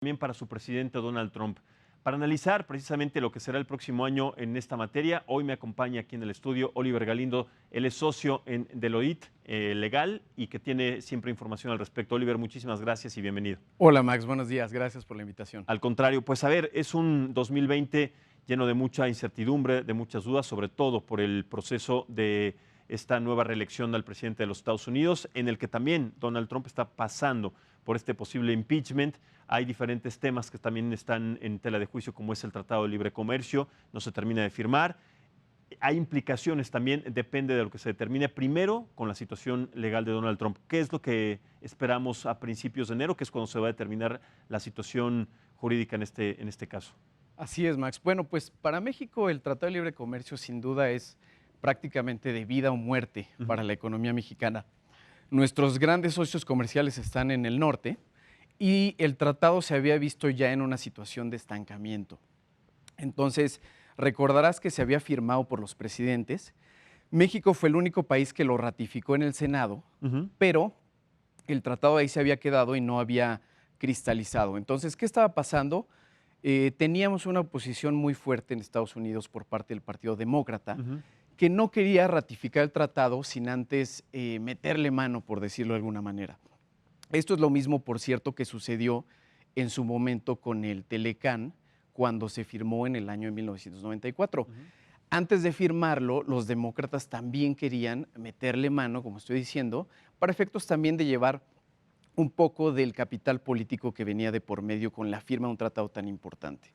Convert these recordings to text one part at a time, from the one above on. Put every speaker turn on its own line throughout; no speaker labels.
También para su presidente Donald Trump. Para analizar precisamente lo que será el próximo año en esta materia, hoy me acompaña aquí en el estudio Oliver Galindo. Él es socio en Deloitte Legal y que tiene siempre información al respecto. Oliver, muchísimas gracias y bienvenido.
Hola Max, buenos días, gracias por la invitación.
Al contrario, pues a ver, es un 2020 lleno de mucha incertidumbre, de muchas dudas, sobre todo por el proceso de esta nueva reelección al presidente de los Estados Unidos, en el que también Donald Trump está pasando por este posible impeachment. Hay diferentes temas que también están en tela de juicio, como es el Tratado de Libre Comercio, no se termina de firmar. Hay implicaciones también, depende de lo que se determine primero con la situación legal de Donald Trump. ¿Qué es lo que esperamos a principios de enero, que es cuando se va a determinar la situación jurídica en este caso?
Así es, Max. Bueno, pues para México el Tratado de Libre Comercio sin duda es prácticamente de vida o muerte para la economía mexicana. Nuestros grandes socios comerciales están en el norte y el tratado se había visto ya en una situación de estancamiento. Entonces, recordarás que se había firmado por los presidentes. México fue el único país que lo ratificó en el Senado, pero el tratado ahí se había quedado y no había cristalizado. Entonces, ¿qué estaba pasando? Teníamos una oposición muy fuerte en Estados Unidos por parte del Partido Demócrata, que no quería ratificar el tratado sin antes meterle mano, por decirlo de alguna manera. Esto es lo mismo, por cierto, que sucedió en su momento con el Telecán, cuando se firmó en el año de 1994. Antes de firmarlo, los demócratas también querían meterle mano, como estoy diciendo, para efectos también de llevar un poco del capital político que venía de por medio con la firma de un tratado tan importante.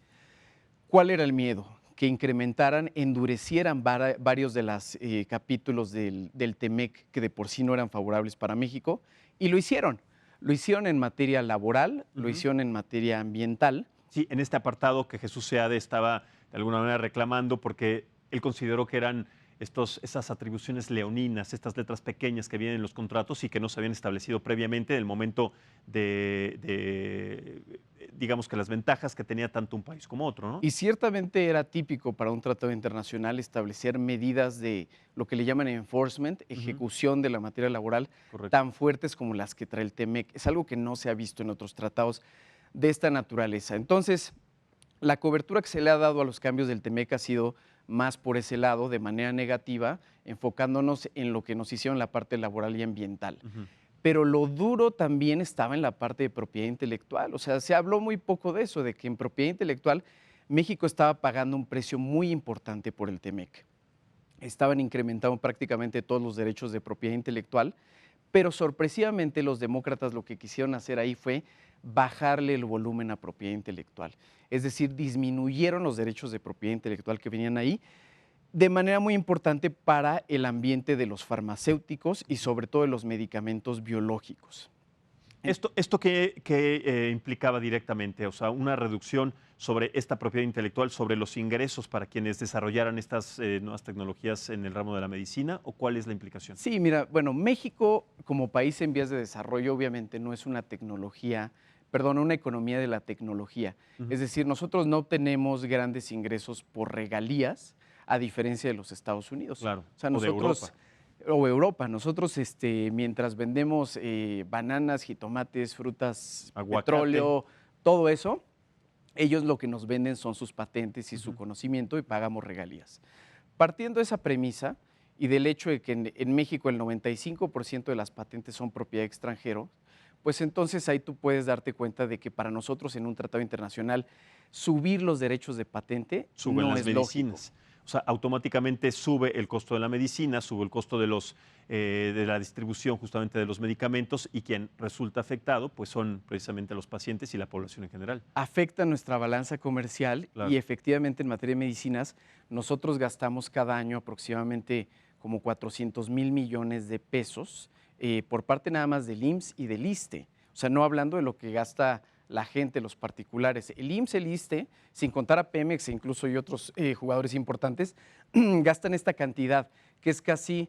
¿Cuál era el miedo? Que incrementaran, endurecieran varios de los capítulos del TEMEC que de por sí no eran favorables para México, y lo hicieron. Lo hicieron en materia laboral, lo hicieron en materia ambiental.
Sí, en este apartado que Jesús Seade estaba de alguna manera reclamando porque él consideró que eran esas atribuciones leoninas, estas letras pequeñas que vienen en los contratos y que no se habían establecido previamente en el momento digamos que las ventajas que tenía tanto un país como otro, ¿no?
Y ciertamente era típico para un tratado internacional establecer medidas de lo que le llaman enforcement, ejecución de la materia laboral, tan fuertes como las que trae el TEMEC. Es algo que no se ha visto en otros tratados de esta naturaleza. Entonces, la cobertura que se le ha dado a los cambios del TEMEC ha sido más por ese lado, de manera negativa, enfocándonos en lo que nos hicieron la parte laboral y ambiental. Pero lo duro también estaba en la parte de propiedad intelectual. O sea, se habló muy poco de eso, de que en propiedad intelectual México estaba pagando un precio muy importante por el TEMEC. Estaban incrementando prácticamente todos los derechos de propiedad intelectual, pero sorpresivamente los demócratas lo que quisieron hacer ahí fue bajarle el volumen a propiedad intelectual. Es decir, disminuyeron los derechos de propiedad intelectual que venían ahí de manera muy importante para el ambiente de los farmacéuticos y sobre todo de los medicamentos biológicos.
¿Esto qué implicaba directamente? O sea, una reducción sobre esta propiedad intelectual, sobre los ingresos para quienes desarrollaran estas nuevas tecnologías en el ramo de la medicina, ¿o cuál es la implicación?
Sí, mira, bueno, México como país en vías de desarrollo obviamente no es una economía de la tecnología. Es decir, nosotros no tenemos grandes ingresos por regalías, a diferencia de los Estados Unidos.
Claro,
o sea, nosotros, o Europa. Nosotros, mientras vendemos bananas, jitomates, frutas, aguacate, petróleo, todo eso, ellos lo que nos venden son sus patentes y su conocimiento y pagamos regalías. Partiendo de esa premisa y del hecho de que en México el 95% de las patentes son propiedad extranjera, pues entonces ahí tú puedes darte cuenta de que para nosotros en un tratado internacional subir los derechos de patente no es lógico.
O sea, automáticamente sube el costo de la medicina, sube el costo de la distribución justamente de los medicamentos, y quien resulta afectado pues son precisamente los pacientes y la población en general.
Afecta nuestra balanza comercial, claro. Y efectivamente en materia de medicinas nosotros gastamos cada año aproximadamente como 400,000 millones de pesos por parte nada más del IMSS y del ISSSTE. O sea, no hablando de lo que gasta la gente, los particulares. El IMSS, el ISSSTE, sin contar a Pemex e incluso y otros jugadores importantes, gastan esta cantidad, que es casi,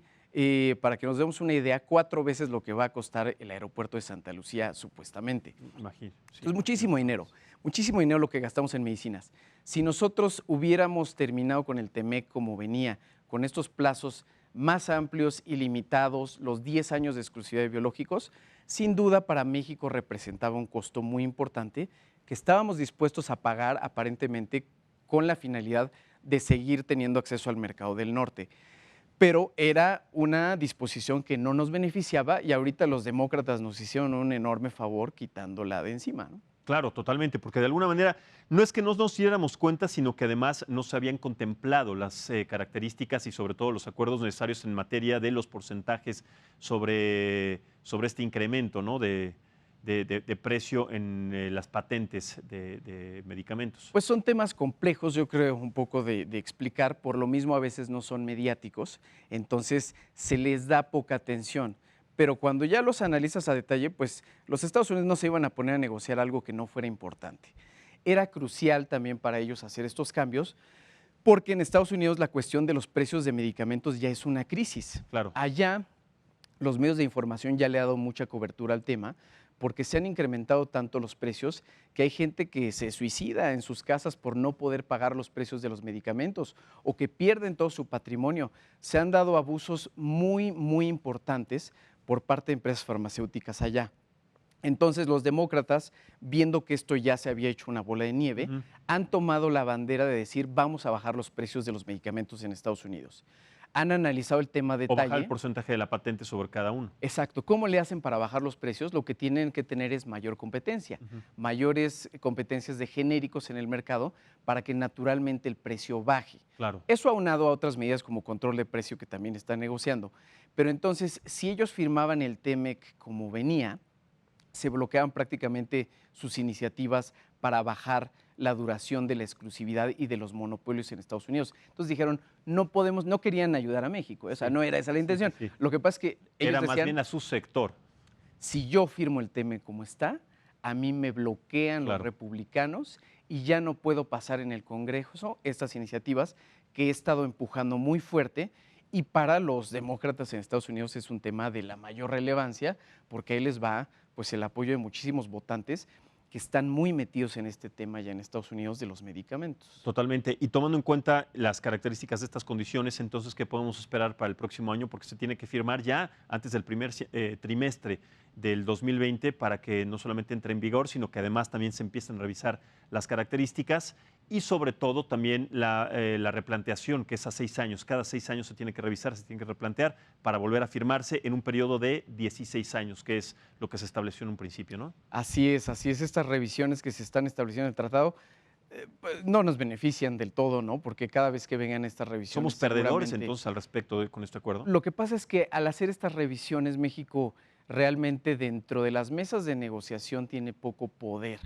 para que nos demos una idea, 4 veces lo que va a costar el aeropuerto de Santa Lucía, supuestamente.
Imagino. Sí.
Entonces, muchísimo dinero lo que gastamos en medicinas. Si nosotros hubiéramos terminado con el TEMEC como venía, con estos plazos más amplios y limitados, los 10 años de exclusividad de biológicos, sin duda para México representaba un costo muy importante que estábamos dispuestos a pagar aparentemente con la finalidad de seguir teniendo acceso al mercado del norte. Pero era una disposición que no nos beneficiaba y ahorita los demócratas nos hicieron un enorme favor quitándola de encima, ¿no?
Claro, totalmente, porque de alguna manera no es que no nos diéramos cuenta, sino que además no se habían contemplado las características y sobre todo los acuerdos necesarios en materia de los porcentajes sobre este incremento, ¿no? de precio en las patentes de medicamentos.
Pues son temas complejos, yo creo, un poco de explicar, por lo mismo a veces no son mediáticos, entonces se les da poca atención. Pero cuando ya los analizas a detalle, pues los Estados Unidos no se iban a poner a negociar algo que no fuera importante. Era crucial también para ellos hacer estos cambios, porque en Estados Unidos la cuestión de los precios de medicamentos ya es una crisis.
Claro.
Allá los medios de información ya le han dado mucha cobertura al tema, porque se han incrementado tanto los precios que hay gente que se suicida en sus casas por no poder pagar los precios de los medicamentos o que pierden todo su patrimonio. Se han dado abusos muy, muy importantes por parte de empresas farmacéuticas allá. Entonces los demócratas, viendo que esto ya se había hecho una bola de nieve, han tomado la bandera de decir vamos a bajar los precios de los medicamentos en Estados Unidos. Han analizado el tema a
O bajar
detalle.
el porcentaje de la patente sobre cada uno.
Exacto. ¿Cómo le hacen para bajar los precios? Lo que tienen que tener es mayor competencia, mayores competencias de genéricos en el mercado para que naturalmente el precio baje.
Claro.
Eso aunado a otras medidas como control de precio que también están negociando. Pero entonces, si ellos firmaban el TEMEC como venía, se bloqueaban prácticamente sus iniciativas para bajar la duración de la exclusividad y de los monopolios en Estados Unidos. Entonces dijeron, no podemos, no querían ayudar a México, o sea, no era esa la intención.
Sí.
Lo que pasa es que ellos
Era más
decían,
bien a su sector.
si yo firmo el TEMEC como está, a mí me bloquean los
Claro.
republicanos y ya no puedo pasar en el Congreso estas iniciativas que he estado empujando muy fuerte. Y para los demócratas en Estados Unidos es un tema de la mayor relevancia porque ahí les va pues, el apoyo de muchísimos votantes que están muy metidos en este tema ya en Estados Unidos de los medicamentos.
Totalmente. Y tomando en cuenta las características de estas condiciones, entonces, ¿qué podemos esperar para el próximo año? Porque se tiene que firmar ya antes del primer trimestre del 2020 para que no solamente entre en vigor, sino que además también se empiecen a revisar las características y sobre todo también la replanteación, que es a 6 años. Cada 6 años se tiene que revisar, se tiene que replantear para volver a firmarse en un periodo de 16 años, que es lo que se estableció en un principio, ¿no?
Así es. Estas revisiones que se están estableciendo en el tratado pues, no nos benefician del todo, ¿no? Porque cada vez que vengan estas revisiones.
¿Somos perdedores entonces al respecto con este acuerdo?
Lo que pasa es que al hacer estas revisiones, México realmente dentro de las mesas de negociación tiene poco poder.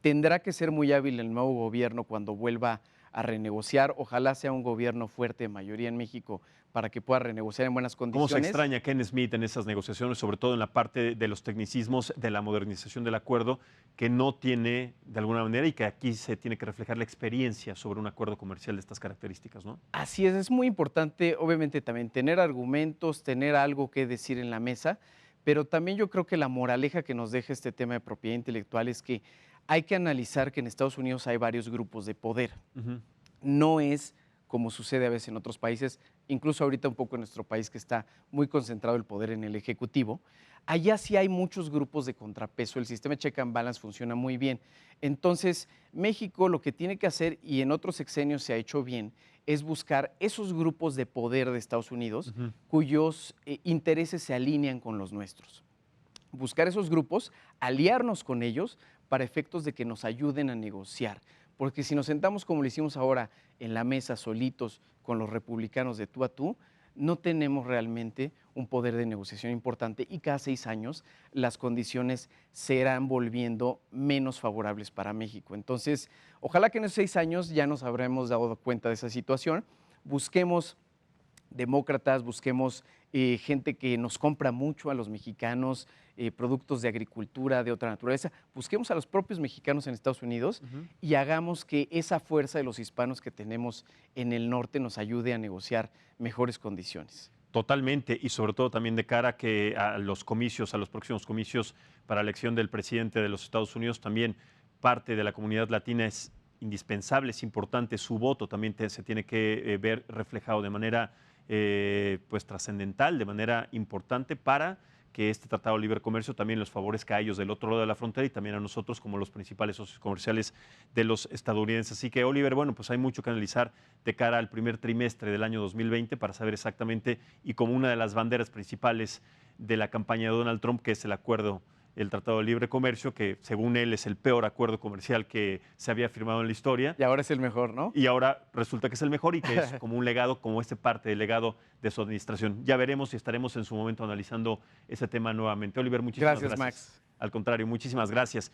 Tendrá que ser muy hábil el nuevo gobierno cuando vuelva a renegociar. Ojalá sea un gobierno fuerte de mayoría en México para que pueda renegociar en buenas condiciones.
¿Cómo se extraña a Ken Smith en esas negociaciones, sobre todo en la parte de los tecnicismos de la modernización del acuerdo, que no tiene de alguna manera y que aquí se tiene que reflejar la experiencia sobre un acuerdo comercial de estas características, ¿no?
Así es muy importante, obviamente también tener argumentos, tener algo que decir en la mesa, pero también yo creo que la moraleja que nos deja este tema de propiedad intelectual es que hay que analizar que en Estados Unidos hay varios grupos de poder. No es como sucede a veces en otros países, incluso ahorita un poco en nuestro país que está muy concentrado el poder en el Ejecutivo. Allá sí hay muchos grupos de contrapeso, el sistema de check and balance funciona muy bien. Entonces, México lo que tiene que hacer, y en otros sexenios se ha hecho bien, es buscar esos grupos de poder de Estados Unidos cuyos intereses se alinean con los nuestros. Buscar esos grupos, aliarnos con ellos para efectos de que nos ayuden a negociar. Porque si nos sentamos como lo hicimos ahora en la mesa solitos con los republicanos de tú a tú, no tenemos realmente un poder de negociación importante y cada 6 años las condiciones se irán volviendo menos favorables para México. Entonces, ojalá que en esos 6 años ya nos habremos dado cuenta de esa situación. Busquemos demócratas, busquemos gente que nos compra mucho a los mexicanos, productos de agricultura, de otra naturaleza. Busquemos a los propios mexicanos en Estados Unidos y hagamos que esa fuerza de los hispanos que tenemos en el norte nos ayude a negociar mejores condiciones.
Totalmente, y sobre todo también de cara a los comicios, a los próximos comicios para la elección del presidente de los Estados Unidos, también parte de la comunidad latina es indispensable, es importante, su voto también se tiene que ver reflejado de manera pues trascendental, de manera importante para que este Tratado de Libre Comercio también los favorezca a ellos del otro lado de la frontera y también a nosotros como los principales socios comerciales de los estadounidenses. Así que, Oliver, bueno, pues hay mucho que analizar de cara al primer trimestre del año 2020 para saber exactamente, y como una de las banderas principales de la campaña de Donald Trump, que es el Tratado de Libre Comercio, que según él es el peor acuerdo comercial que se había firmado en la historia.
Y ahora es el mejor, ¿no?
Y ahora resulta que es el mejor y que es como un legado, como parte del legado de su administración. Ya veremos y estaremos en su momento analizando ese tema nuevamente. Oliver, muchísimas gracias.
Gracias, Max.
Al contrario, muchísimas gracias.